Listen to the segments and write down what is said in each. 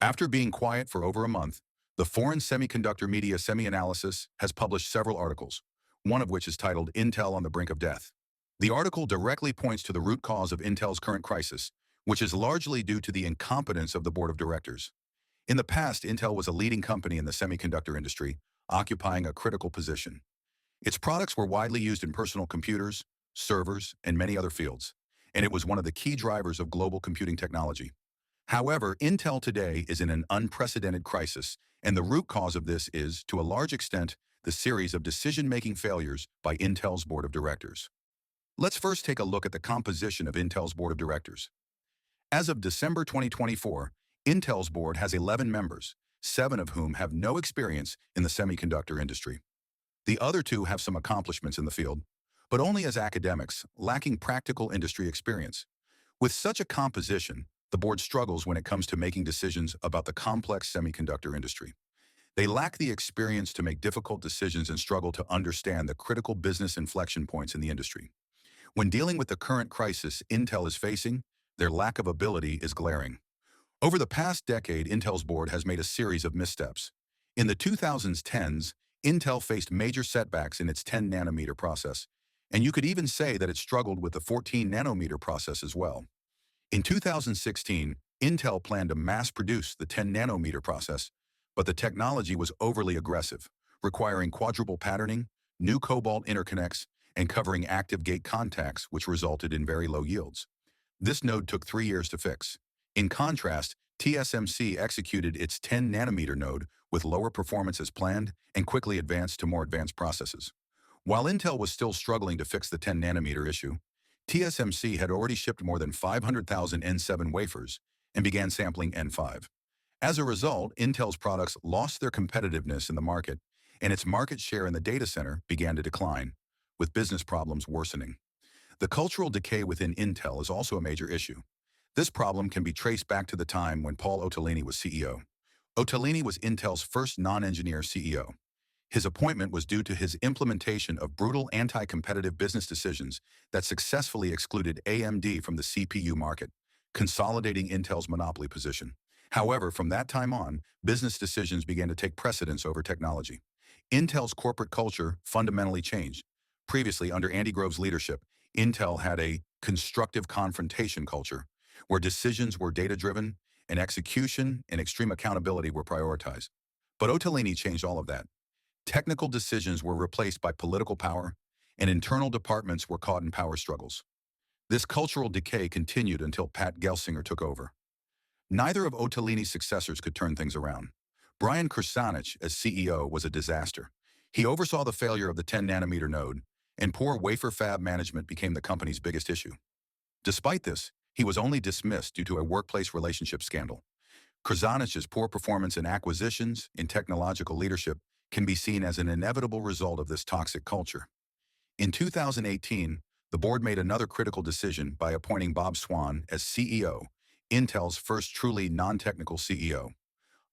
After being quiet for over a month, the foreign semiconductor media Semi-Analysis has published several articles, one of which is titled Intel on the Brink of Death. The article directly points to the root cause of Intel's current crisis, which is largely due to the incompetence of the board of directors. In the past, Intel was a leading company in the semiconductor industry, occupying a critical position. Its products were widely used in personal computers, servers, and many other fields, and it was one of the key drivers of global computing technology. However, Intel today is in an unprecedented crisis, and the root cause of this is, to a large extent, the series of decision-making failures by Intel's board of directors. Let's first take a look at the composition of Intel's board of directors. As of December 2024, Intel's board has 11 members, 7 of whom have no experience in the semiconductor industry. The other 2 have some accomplishments in the field, but only as academics, lacking practical industry experience. With such a composition, the board struggles when it comes to making decisions about the complex semiconductor industry. They lack the experience to make difficult decisions and struggle to understand the critical business inflection points in the industry. When dealing with the current crisis Intel is facing, their lack of ability is glaring. Over the past decade, Intel's board has made a series of missteps. In the 2010s, Intel faced major setbacks in its 10-nanometer process, and you could even say that it struggled with the 14-nanometer process as well. In 2016, Intel planned to mass-produce the 10-nanometer process, but the technology was overly aggressive, requiring quadruple patterning, new cobalt interconnects, and covering active gate contacts, which resulted in very low yields. This node took 3 years to fix. In contrast, TSMC executed its 10-nanometer node with lower performance as planned and quickly advanced to more advanced processes. While Intel was still struggling to fix the 10-nanometer issue, TSMC had already shipped more than 500,000 N7 wafers and began sampling N5. As a result, Intel's products lost their competitiveness in the market, and its market share in the data center began to decline, with business problems worsening. The cultural decay within Intel is also a major issue. This problem can be traced back to the time when Paul Otellini was CEO. Otellini was Intel's first non-engineer CEO. His appointment was due to his implementation of brutal anti-competitive business decisions that successfully excluded AMD from the CPU market, consolidating Intel's monopoly position. However, from that time on, business decisions began to take precedence over technology. Intel's corporate culture fundamentally changed. Previously, under Andy Grove's leadership, Intel had a constructive confrontation culture, where decisions were data-driven and execution and extreme accountability were prioritized. But Otellini changed all of that. Technical decisions were replaced by political power, and internal departments were caught in power struggles. This cultural decay continued until Pat Gelsinger took over. Neither of Otellini's successors could turn things around. Brian Krzanich, as CEO, was a disaster. He oversaw the failure of the 10-nanometer node, and poor wafer fab management became the company's biggest issue. Despite this, he was only dismissed due to a workplace relationship scandal. Krzanich's poor performance in acquisitions and technological leadership can be seen as an inevitable result of this toxic culture. In 2018, the board made another critical decision by appointing Bob Swan as CEO, Intel's first truly non-technical CEO.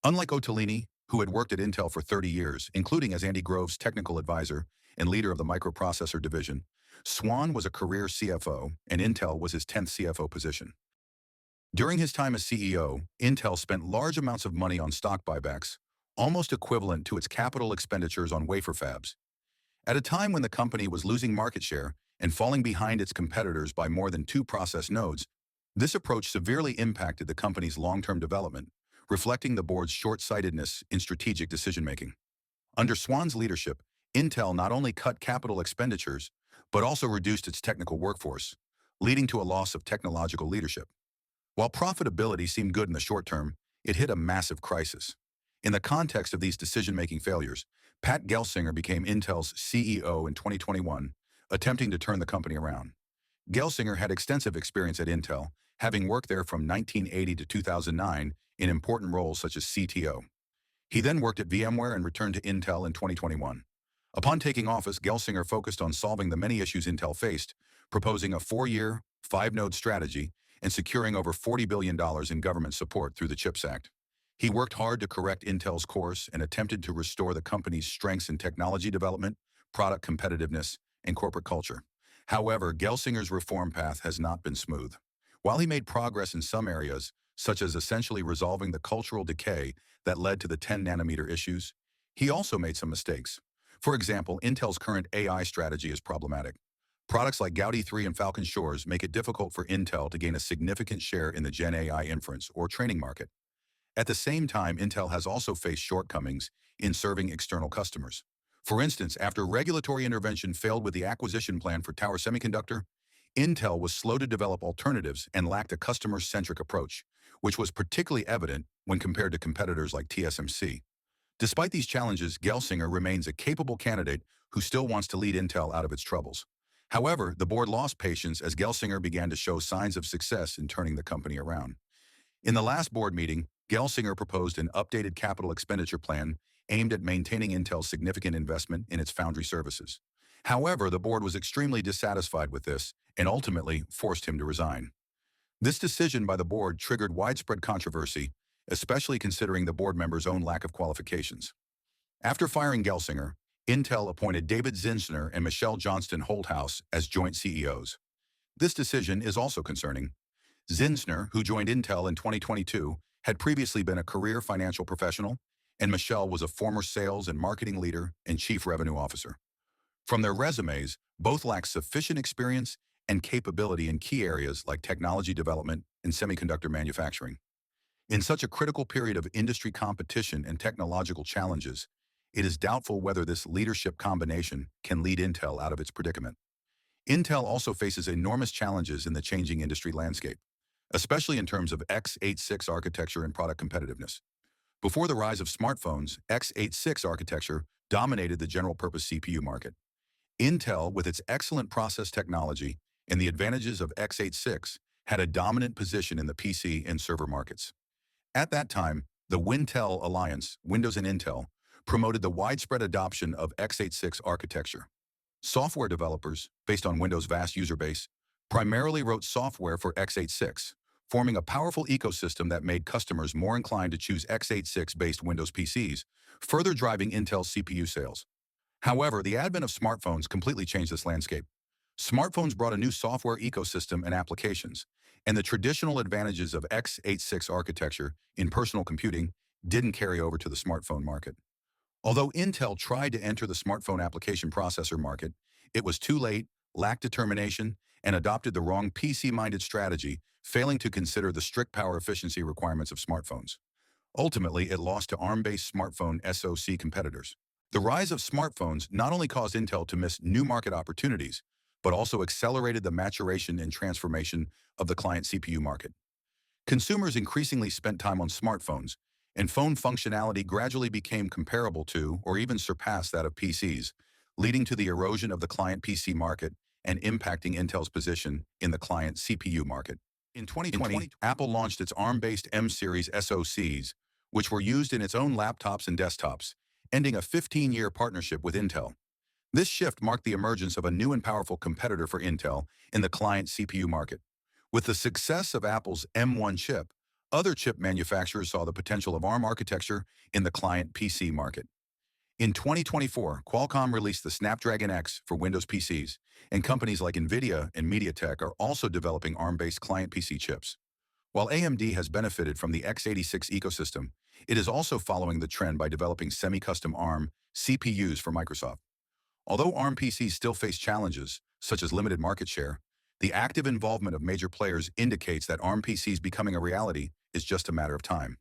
Unlike Otellini, who had worked at Intel for 30 years, including as Andy Grove's technical advisor and leader of the microprocessor division, Swan was a career CFO, and Intel was his 10th CFO position. During his time as CEO, Intel spent large amounts of money on stock buybacks, almost equivalent to its capital expenditures on wafer fabs. At a time when the company was losing market share and falling behind its competitors by more than 2 process nodes, this approach severely impacted the company's long-term development, reflecting the board's short-sightedness in strategic decision-making. Under Swan's leadership, Intel not only cut capital expenditures, but also reduced its technical workforce, leading to a loss of technological leadership. While profitability seemed good in the short term, it hit a massive crisis. In the context of these decision-making failures, Pat Gelsinger became Intel's CEO in 2021, attempting to turn the company around. Gelsinger had extensive experience at Intel, having worked there from 1980 to 2009 in important roles such as CTO. He then worked at VMware and returned to Intel in 2021. Upon taking office, Gelsinger focused on solving the many issues Intel faced, proposing a 4-year, 5-node strategy, and securing over $40 billion in government support through the CHIPS Act. He worked hard to correct Intel's course and attempted to restore the company's strengths in technology development, product competitiveness, and corporate culture. However, Gelsinger's reform path has not been smooth. While he made progress in some areas, such as essentially resolving the cultural decay that led to the 10-nanometer issues. He also made some mistakes. For example, Intel's current AI strategy is problematic. Products like Gaudi 3 and Falcon Shores make it difficult for Intel to gain a significant share in the Gen AI inference or training market. At the same time, Intel has also faced shortcomings in serving external customers. For instance, after regulatory intervention failed with the acquisition plan for Tower Semiconductor, Intel was slow to develop alternatives and lacked a customer-centric approach, which was particularly evident when compared to competitors like TSMC. Despite these challenges, Gelsinger remains a capable candidate who still wants to lead Intel out of its troubles. However, the board lost patience as Gelsinger began to show signs of success in turning the company around. In the last board meeting, Gelsinger proposed an updated capital expenditure plan aimed at maintaining Intel's significant investment in its foundry services. However, the board was extremely dissatisfied with this and ultimately forced him to resign. This decision by the board triggered widespread controversy, especially considering the board members' own lack of qualifications. After firing Gelsinger, Intel appointed David Zinsner and Michelle Johnston Holthouse as joint CEOs. This decision is also concerning. Zinsner, who joined Intel in 2022, had previously been a career financial professional, and Michelle was a former sales and marketing leader and chief revenue officer. From their resumes, both lack sufficient experience and capability in key areas like technology development and semiconductor manufacturing. In such a critical period of industry competition and technological challenges, it is doubtful whether this leadership combination can lead Intel out of its predicament. Intel also faces enormous challenges in the changing industry landscape, especially in terms of x86 architecture and product competitiveness. Before the rise of smartphones, x86 architecture dominated the general-purpose CPU market. Intel, with its excellent process technology and the advantages of x86, had a dominant position in the PC and server markets. At that time, the Wintel Alliance, Windows and Intel, promoted the widespread adoption of x86 architecture. Software developers, based on Windows' vast user base, primarily wrote software for x86, forming a powerful ecosystem that made customers more inclined to choose x86-based Windows PCs, further driving Intel's CPU sales. However, the advent of smartphones completely changed this landscape. Smartphones brought a new software ecosystem and applications, and the traditional advantages of x86 architecture in personal computing didn't carry over to the smartphone market. Although Intel tried to enter the smartphone application processor market, it was too late, lacked determination, and adopted the wrong PC-minded strategy, failing to consider the strict power efficiency requirements of smartphones. Ultimately, it lost to ARM-based smartphone SoC competitors. The rise of smartphones not only caused Intel to miss new market opportunities, but also accelerated the maturation and transformation of the client CPU market. Consumers increasingly spent time on smartphones, and phone functionality gradually became comparable to or even surpassed that of PCs, leading to the erosion of the client PC market and impacting Intel's position in the client CPU market. In 2020, Apple launched its ARM-based M-series SoCs, which were used in its own laptops and desktops, ending a 15-year partnership with Intel. This shift marked the emergence of a new and powerful competitor for Intel in the client CPU market. With the success of Apple's M1 chip, other chip manufacturers saw the potential of ARM architecture in the client PC market. In 2024, Qualcomm released the Snapdragon X for Windows PCs, and companies like NVIDIA and MediaTek are also developing ARM-based client PC chips. While AMD has benefited from the x86 ecosystem, it is also following the trend by developing semi-custom ARM CPUs for Microsoft. Although ARM PCs still face challenges, such as limited market share, the active involvement of major players indicates that ARM PCs becoming a reality is just a matter of time.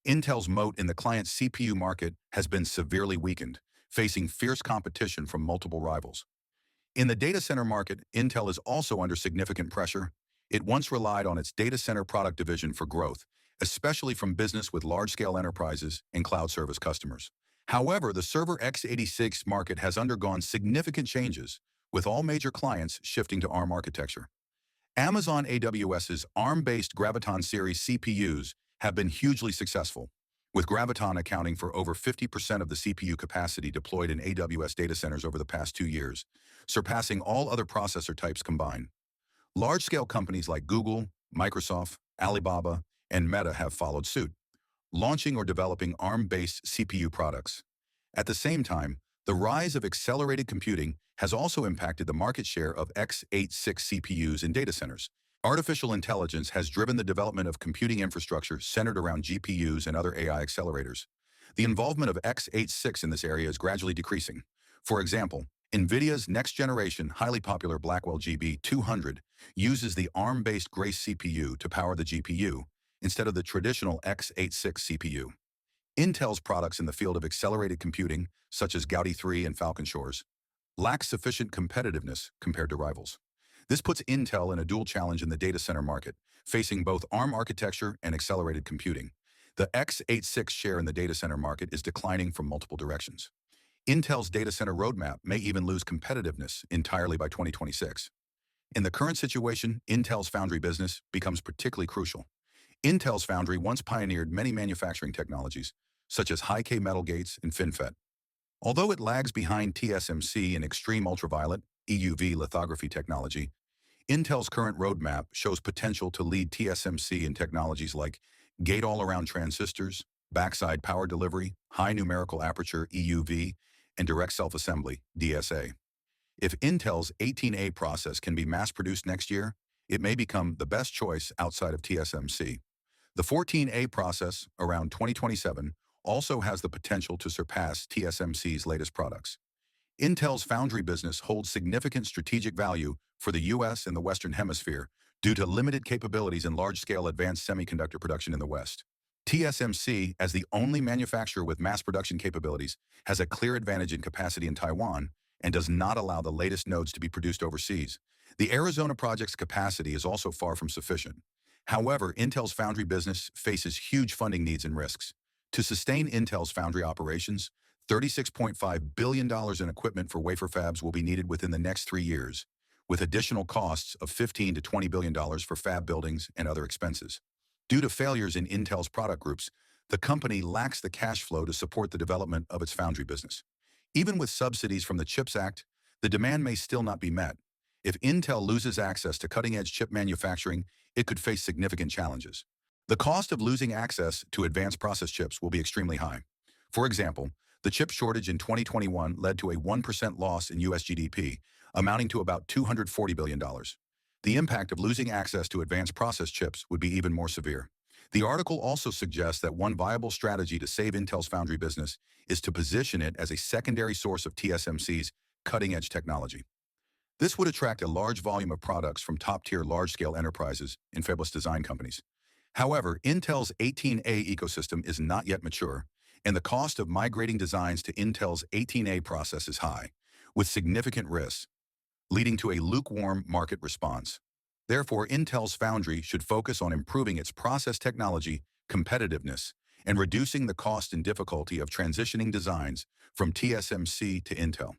Intel's moat in the client CPU market has been severely weakened, facing fierce competition from multiple rivals. In the data center market, Intel is also under significant pressure. It once relied on its data center product division for growth, especially from business with large-scale enterprises and cloud service customers. However, the server x86 market has undergone significant changes, with all major clients shifting to ARM architecture. Amazon AWS's ARM-based Graviton series CPUs have been hugely successful, with Graviton accounting for over 50% of the CPU capacity deployed in AWS data centers over the past 2 years, surpassing all other processor types combined. Large-scale companies like Google, Microsoft, Alibaba, and Meta have followed suit, launching or developing ARM-based CPU products. At the same time, the rise of accelerated computing has also impacted the market share of x86 CPUs in data centers, Artificial intelligence has driven the development of computing infrastructure centered around GPUs and other AI accelerators. The involvement of x86 in this area is gradually decreasing. For example, NVIDIA's next-generation, highly popular Blackwell GB200 uses the ARM-based Grace CPU to power the GPU, instead of the traditional x86 CPU. Intel's products in the field of accelerated computing, such as Gaudi 3 and Falcon Shores, lack sufficient competitiveness compared to rivals. This puts Intel in a dual challenge in the data center market, facing both ARM architecture and accelerated computing. The x86 share in the data center market is declining from multiple directions. Intel's data center roadmap may even lose competitiveness entirely by 2026. In the current situation, Intel's foundry business becomes particularly crucial. Intel's foundry once pioneered many manufacturing technologies, such as high-K metal gates and FinFET. Although it lags behind TSMC in extreme ultraviolet (EUV) lithography technology, Intel's current roadmap shows potential to lead TSMC in technologies like gate-all-around transistors, backside power delivery, high numerical aperture (EUV), and direct self-assembly (DSA). If Intel's 18A process can be mass-produced next year, it may become the best choice outside of TSMC. The 14A process, around 2027, also has the potential to surpass TSMC's latest products. Intel's foundry business holds significant strategic value for the U.S. and the Western Hemisphere due to limited capabilities in large-scale advanced semiconductor production in the West. TSMC, as the only manufacturer with mass production capabilities, has a clear advantage in capacity in Taiwan and does not allow the latest nodes to be produced overseas. The Arizona project's capacity is also far from sufficient. However, Intel's foundry business faces huge funding needs and risks. To sustain Intel's foundry operations, $36.5 billion in equipment for wafer fabs will be needed within the next 3 years, with additional costs of $15 to $20 billion for fab buildings and other expenses. Due to failures in Intel's product groups, the company lacks the cash flow to support the development of its foundry business. Even with subsidies from the CHIPS Act, the demand may still not be met. If Intel loses access to cutting-edge chip manufacturing, it could face significant challenges. The cost of losing access to advanced process chips will be extremely high. For example, the chip shortage in 2021 led to a 1% loss in U.S. GDP, amounting to about $240 billion. The impact of losing access to advanced process chips would be even more severe. The article also suggests that one viable strategy to save Intel's foundry business is to position it as a secondary source of TSMC's cutting-edge technology. This would attract a large volume of products from top-tier large-scale enterprises and fabless design companies. However, Intel's 18A ecosystem is not yet mature, and the cost of migrating designs to Intel's 18A process is high, with significant risks, leading to a lukewarm market response. Therefore, Intel's foundry should focus on improving its process technology, competitiveness, and reducing the cost and difficulty of transitioning designs from TSMC to Intel.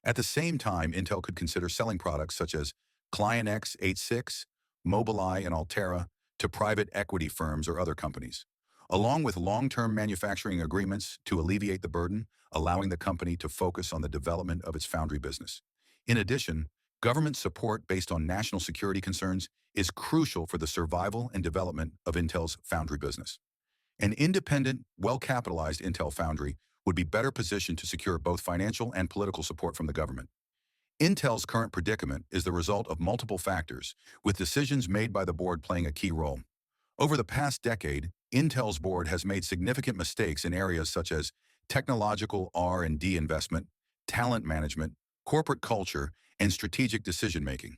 At the same time, Intel could consider selling products such as Client x86, Mobileye, and Altera to private equity firms or other companies, along with long-term manufacturing agreements to alleviate the burden, allowing the company to focus on the development of its foundry business. In addition, government support based on national security concerns is crucial for the survival and development of Intel's foundry business. An independent, well-capitalized Intel foundry would be better positioned to secure both financial and political support from the government. Intel's current predicament is the result of multiple factors, with decisions made by the board playing a key role. Over the past decade, Intel's board has made significant mistakes in areas such as technological R&D investment, talent management, corporate culture, and strategic decision-making.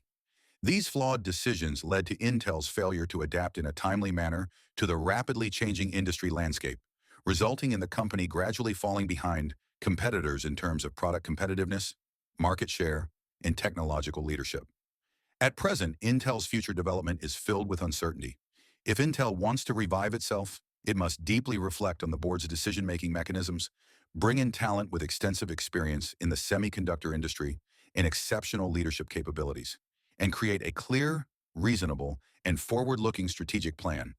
These flawed decisions led to Intel's failure to adapt in a timely manner to the rapidly changing industry landscape, resulting in the company gradually falling behind competitors in terms of product competitiveness, market share, and technological leadership. At present, Intel's future development is filled with uncertainty. If Intel wants to revive itself, it must deeply reflect on the board's decision-making mechanisms, bring in talent with extensive experience in the semiconductor industry and exceptional leadership capabilities, and create a clear, reasonable, and forward-looking strategic plan.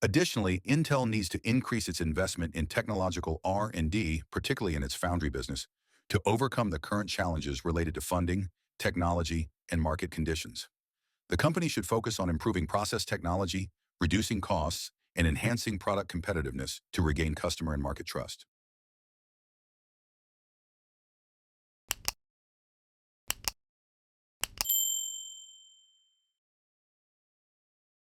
Additionally, Intel needs to increase its investment in technological R&D, particularly in its foundry business, to overcome the current challenges related to funding, technology, and market conditions. The company should focus on improving process technology, reducing costs, and enhancing product competitiveness to regain customer and market trust.